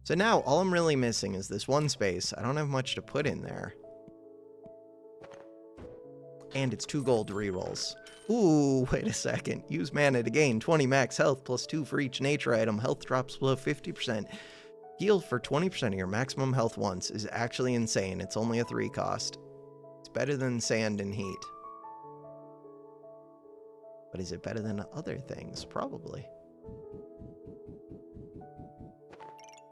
So now all I'm really missing is this one space. I don't have much to put in there. And it's 2 gold rerolls. Ooh, wait a second. Use mana to gain 20 max health plus 2 for each nature item. Health drops below 50%. Heal for 20% of your maximum health once is actually insane. It's only a 3 cost. It's better than sand and heat. But is it better than other things? Probably.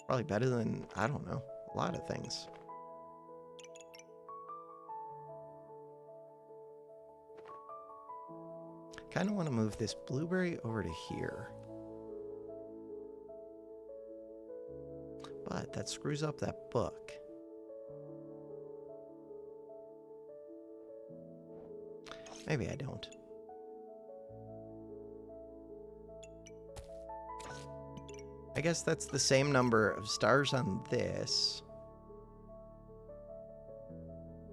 Probably better than, I don't know, a lot of things. Kind of want to move this blueberry over to here. But that screws up that book. Maybe I don't. I guess that's the same number of stars on this.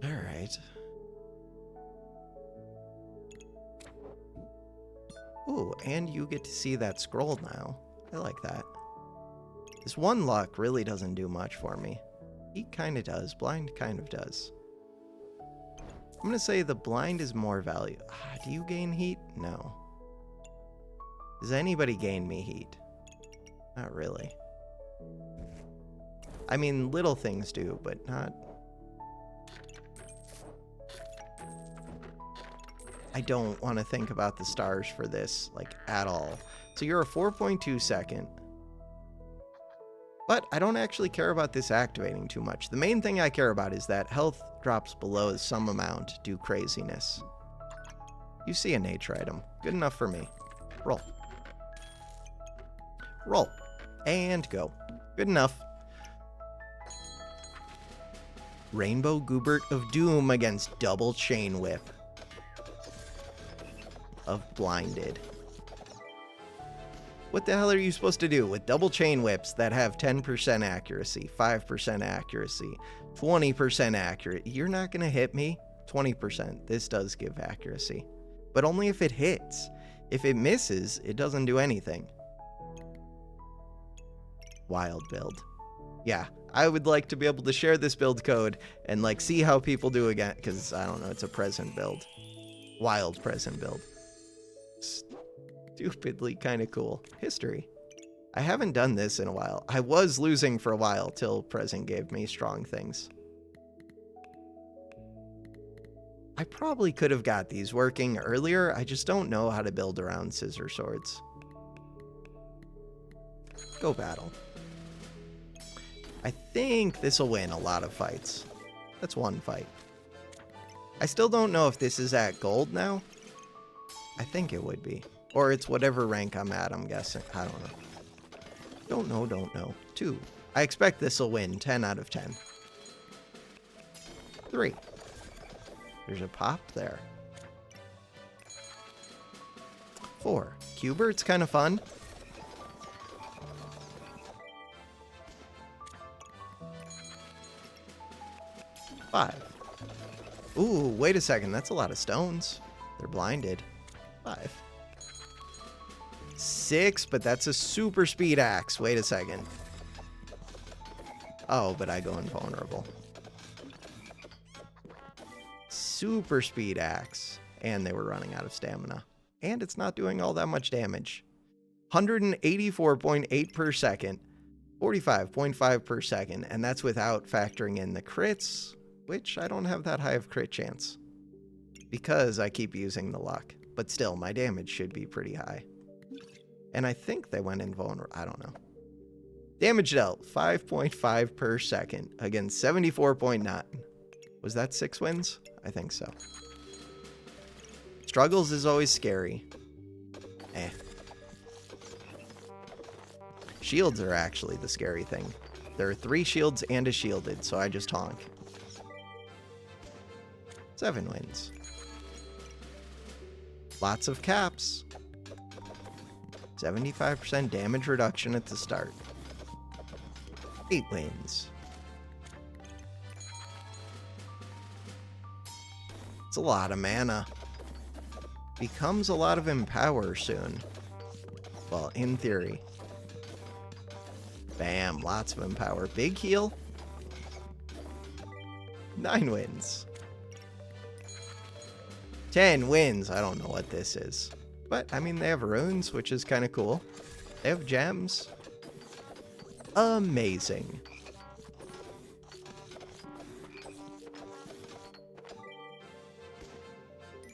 All right. Ooh, and you get to see that scroll now. I like that. This 1 luck really doesn't do much for me. Heat kind of does. Blind kind of does. I'm going to say the blind is more value. Do you gain heat? No. Does anybody gain me heat? Not really. I mean, little things do, but not... I don't want to think about the stars for this, like, at all. So you're a 4.2 second. But I don't actually care about this activating too much. The main thing I care about is that health drops below some amount due craziness. You see a nature item. Good enough for me. Roll. Roll. And go. Good enough. Rainbow Goobert of Doom against Double Chain Whip of Blinded. What the hell are you supposed to do with double chain whips that have 10% accuracy, 5% accuracy, 20% accurate? You're not going to hit me. 20%. This does give accuracy. But only if it hits. If it misses, it doesn't do anything. Wild build. Yeah, I would like to be able to share this build code and like see how people do again, because I don't know, it's a present build. Wild present build. Stupidly kind of cool. History. I haven't done this in a while. I was losing for a while till Present gave me strong things. I probably could have got these working earlier. I just don't know how to build around scissor swords. Go battle. I think this will win a lot of fights. That's one fight. I still don't know if this is at gold now. I think it would be. Or it's whatever rank I'm at, I'm guessing. I don't know. Don't know. 2. I expect this will win 10 out of 10. 3. There's a pop there. 4. Cubert's kind of fun. 5. Ooh, wait a second. That's a lot of stones. They're blinded. 5. 6, but that's a super speed axe. Wait a second. Oh, but I go invulnerable. Super speed axe. And they were running out of stamina. And it's not doing all that much damage. 184.8 per second. 45.5 per second. And that's without factoring in the crits, which I don't have that high of crit chance. Because I keep using the luck. But still, my damage should be pretty high. And I think they went invulnerable. I don't know. Damage dealt, 5.5 per second against 74.9. Was that 6 wins? I think so. Struggles is always scary. Shields are actually the scary thing. There are 3 shields and a shielded, so I just honk. 7 wins. Lots of caps. 75% damage reduction at the start. 8 wins. It's a lot of mana. Becomes a lot of empower soon. Well, in theory. Bam, lots of empower. Big heal. 9 wins. 10 wins. I don't know what this is. But, I mean, they have runes, which is kind of cool. They have gems. Amazing.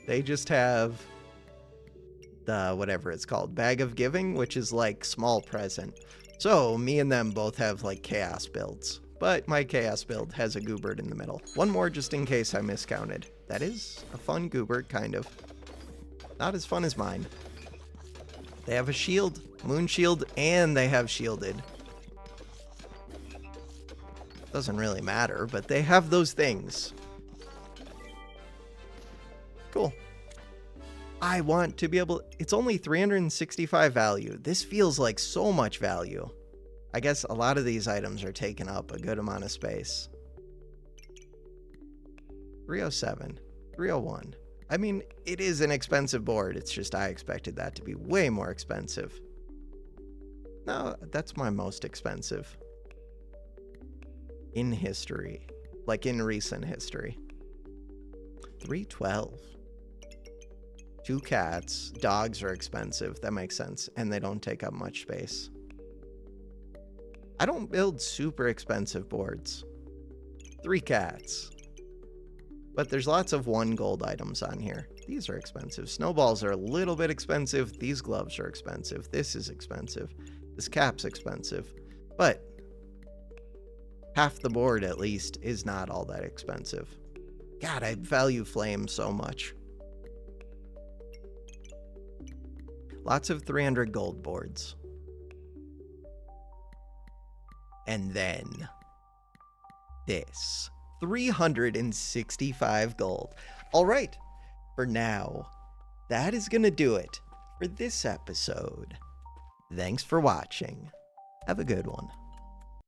They just have the, whatever it's called, Bag of Giving, which is like small present. So, me and them both have like chaos builds. But my chaos build has a Goobert in the middle. One more just in case I miscounted. That is a fun Goobert, kind of. Not as fun as mine. They have a shield, moon shield, and they have shielded. Doesn't really matter, but they have those things. Cool. I want to be able... It's only 365 value. This feels like so much value. I guess a lot of these items are taking up a good amount of space. 307. 301. I mean, it is an expensive board. It's just I expected that to be way more expensive. No, that's my most expensive. In history. Like in recent history. 312. 2 cats. Dogs are expensive. That makes sense. And they don't take up much space. I don't build super expensive boards. 3 cats. But there's lots of 1 gold items on here. These are expensive. Snowballs are a little bit expensive. These gloves are expensive. This is expensive. This cap's expensive. But half the board, at least, is not all that expensive. God, I value flame so much. Lots of 300 gold boards. And then this. 365 gold. All right, for now, that is going to do it for this episode. Thanks for watching. Have a good one.